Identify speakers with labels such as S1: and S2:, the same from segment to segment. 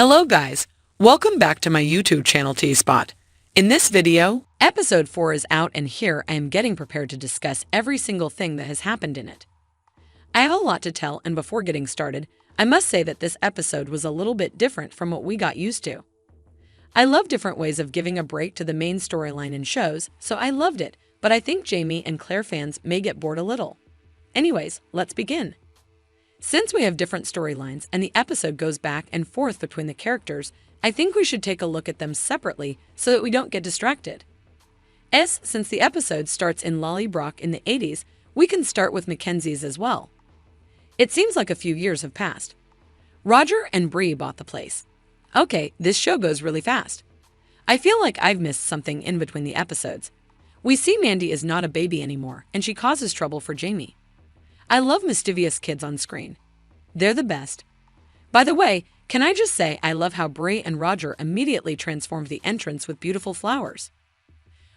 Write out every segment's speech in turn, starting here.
S1: Hello guys, welcome back to my YouTube channel T-Spot. In this video, episode 4 is out and here I am getting prepared to discuss every single thing that has happened in it. I have a lot to tell, and before getting started, I must say that this episode was a little bit different from what we got used to. I love different ways of giving a break to the main storyline in shows, so I loved it, but I think Jamie and Claire fans may get bored a little. Anyways, let's begin. Since we have different storylines and the episode goes back and forth between the characters, I think we should take a look at them separately so that we don't get distracted. Since the episode starts in Lollybrook in the 80s, we can start with Mackenzie's as well. It seems like a few years have passed. Roger and Bree bought the place. Okay, this show goes really fast. I feel like I've missed something in between the episodes. We see Mandy is not a baby anymore, and she causes trouble for Jamie. I love mischievous kids on screen. They're the best. By the way, can I just say I love how Bree and Roger immediately transformed the entrance with beautiful flowers.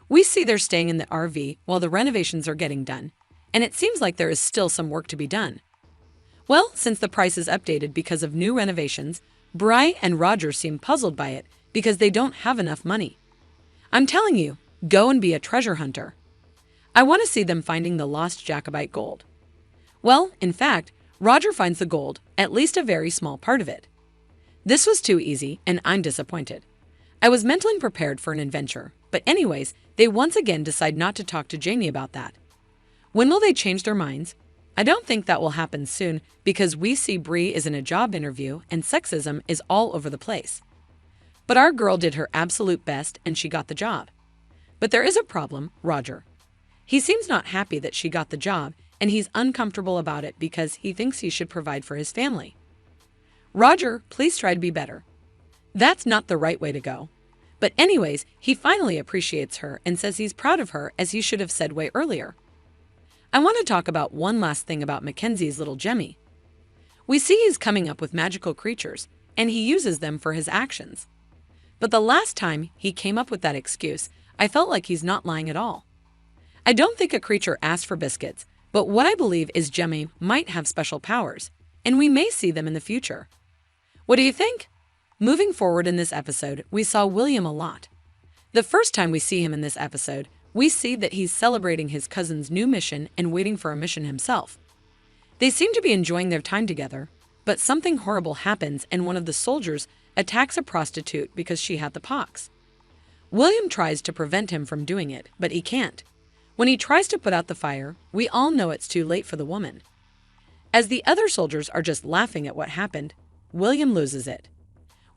S1: We see they're staying in the RV while the renovations are getting done, and it seems like there is still some work to be done. Well, since the price is updated because of new renovations, Bree and Roger seem puzzled by it because they don't have enough money. I'm telling you, go and be a treasure hunter. I want to see them finding the lost Jacobite gold. Well, in fact, Roger finds the gold, at least a very small part of it. This was too easy, and I'm disappointed. I was mentally prepared for an adventure, but anyways, they once again decide not to talk to Jamie about that. When will they change their minds? I don't think that will happen soon because we see Bree is in a job interview and sexism is all over the place. But our girl did her absolute best and she got the job. But there is a problem, Roger. He seems not happy that she got the job, and he's uncomfortable about it because he thinks he should provide for his family. Roger, please try to be better. That's not the right way to go. But anyways, he finally appreciates her and says he's proud of her, as he should have said way earlier. I want to talk about one last thing about Mackenzie's little Jemmy. We see he's coming up with magical creatures, and he uses them for his actions. But the last time he came up with that excuse, I felt like he's not lying at all. I don't think a creature asked for biscuits, but what I believe is Jemmy might have special powers, and we may see them in the future. What do you think? Moving forward in this episode, we saw William a lot. The first time we see him in this episode, we see that he's celebrating his cousin's new mission and waiting for a mission himself. They seem to be enjoying their time together, but something horrible happens and one of the soldiers attacks a prostitute because she had the pox. William tries to prevent him from doing it, but he can't. When he tries to put out the fire, we all know it's too late for the woman. As the other soldiers are just laughing at what happened, William loses it.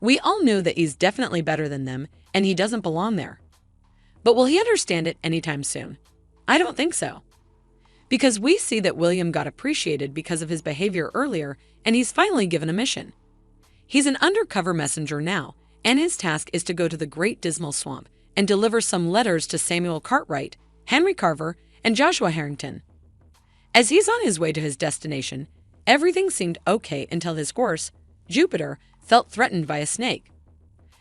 S1: We all knew that he's definitely better than them, and he doesn't belong there. But will he understand it anytime soon? I don't think so. Because we see that William got appreciated because of his behavior earlier, and he's finally given a mission. He's an undercover messenger now, and his task is to go to the Great Dismal Swamp and deliver some letters to Samuel Cartwright, Henry Carver, and Joshua Harrington. As he's on his way to his destination, everything seemed okay until his horse, Jupiter, felt threatened by a snake.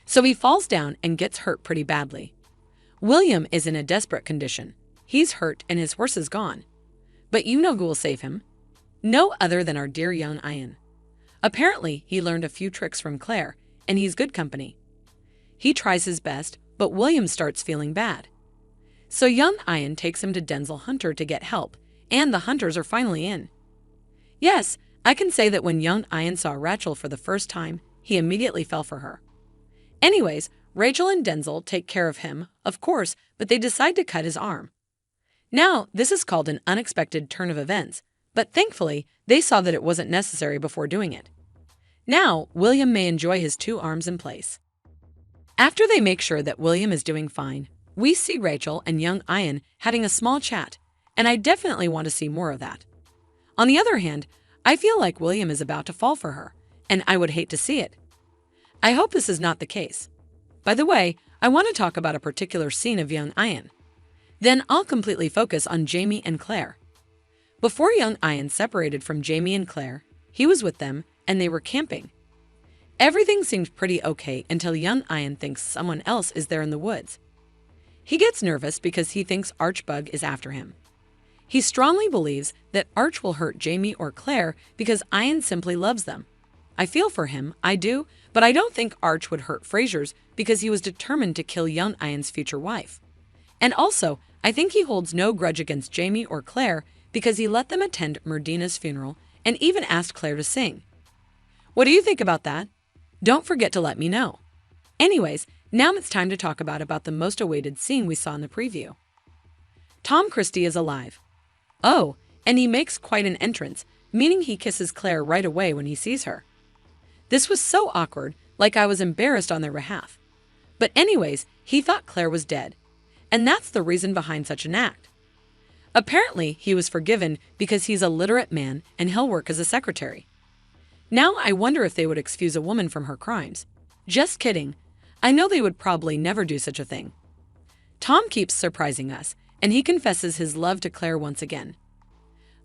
S1: So he falls down and gets hurt pretty badly. William is in a desperate condition. He's hurt and his horse is gone. But you know who will save him? No other than our dear young Ian. Apparently, he learned a few tricks from Claire, and he's good company. He tries his best, but William starts feeling bad. So young Ian takes him to Denzel Hunter to get help, and the hunters are finally in. Yes, I can say that when young Ian saw Rachel for the first time, he immediately fell for her. Anyways, Rachel and Denzel take care of him, of course, but they decide to cut his arm. Now, this is called an unexpected turn of events, but thankfully, they saw that it wasn't necessary before doing it. Now, William may enjoy his 2 arms in place. After they make sure that William is doing fine, we see Rachel and young Ian having a small chat, and I definitely want to see more of that. On the other hand, I feel like William is about to fall for her, and I would hate to see it. I hope this is not the case. By the way, I want to talk about a particular scene of young Ian. Then I'll completely focus on Jamie and Claire. Before young Ian separated from Jamie and Claire, he was with them and they were camping. Everything seemed pretty okay until young Ian thinks someone else is there in the woods. He gets nervous because he thinks Archbug is after him. He strongly believes that Arch will hurt Jamie or Claire because Ian simply loves them. I feel for him, I do, but I don't think Arch would hurt Frasier's because he was determined to kill young Ian's future wife. And also, I think he holds no grudge against Jamie or Claire because he let them attend Merdina's funeral and even asked Claire to sing. What do you think about that? Don't forget to let me know. Anyways, now it's time to talk about the most awaited scene we saw in the preview. Tom Christie is alive. Oh, and he makes quite an entrance, meaning he kisses Claire right away when he sees her. This was so awkward, like I was embarrassed on their behalf. But anyways, he thought Claire was dead. And that's the reason behind such an act. Apparently, he was forgiven because he's a literate man and he'll work as a secretary. Now I wonder if they would excuse a woman from her crimes. Just kidding. I know they would probably never do such a thing. Tom keeps surprising us, and he confesses his love to Claire once again.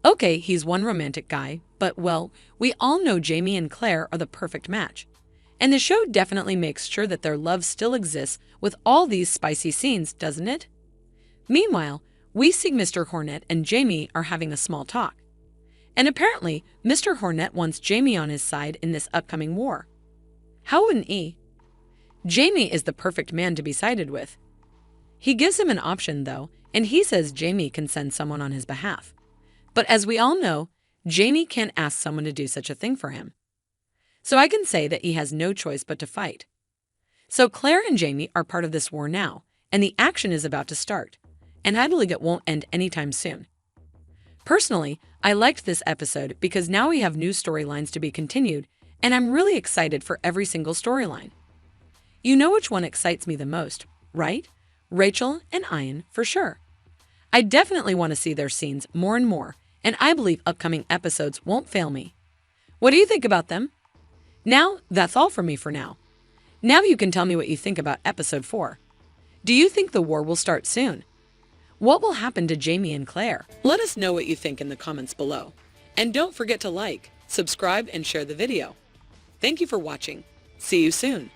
S1: Okay, he's one romantic guy, but well, we all know Jamie and Claire are the perfect match. And the show definitely makes sure that their love still exists with all these spicy scenes, doesn't it? Meanwhile, we see Mr. Hornet and Jamie are having a small talk. And apparently, Mr. Hornet wants Jamie on his side in this upcoming war. How wouldn't he? Jamie is the perfect man to be sided with. He gives him an option, though, and he says Jamie can send someone on his behalf. But as we all know, Jamie can't ask someone to do such a thing for him. So I can say that he has no choice but to fight. So Claire and Jamie are part of this war now, and the action is about to start. And I believe it won't end anytime soon. Personally, I liked this episode because now we have new storylines to be continued, and I'm really excited for every single storyline. You know which one excites me the most, right? Rachel and Ian, for sure. I definitely want to see their scenes more and more, and I believe upcoming episodes won't fail me. What do you think about them? Now, that's all from me for now. Now you can tell me what you think about episode 4. Do you think the war will start soon? What will happen to Jamie and Claire? Let us know what you think in the comments below. And don't forget to like, subscribe, and share the video. Thank you for watching. See you soon.